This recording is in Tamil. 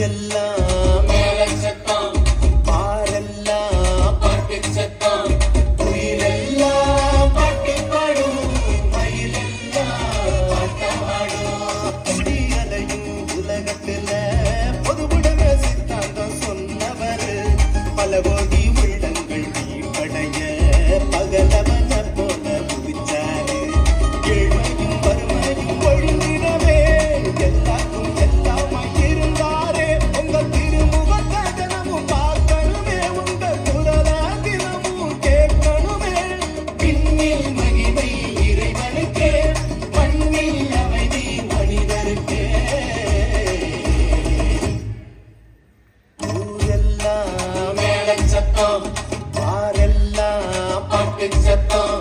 எல்லாம் மேளம் சத்தம், பாரெல்லாம் பாட்டு சத்தம், உயிரெல்லாம் பாட்டு பாடும், மயிலெல்லாம் பாட்டமாடும். குடியலையும் உலகத்துல பொதுவுடன சித்தாந்தம் சொன்னவர், பல கோடி உள்ளங்கள் நீப்படைய பகலவன போல புதிச்சாரு. ஏழ்மையும் வறுமையும் ஒழிந்திடவே எல்லாருக்கும் எல்லாமாய் இருந்தாரே. உங்க திருமுகத்தை தினமும் பார்க்கணுமே, உங்க குரலை தினமும் கேட்கணுமே. விண்ணில் மகிமை இறைவனுக்கே, மண்ணில் அமைதி மனிதருக்கே. ஊரெல்லாம் மேளம் சத்தம், பாரெல்லாம் பாட்டு சத்தம்,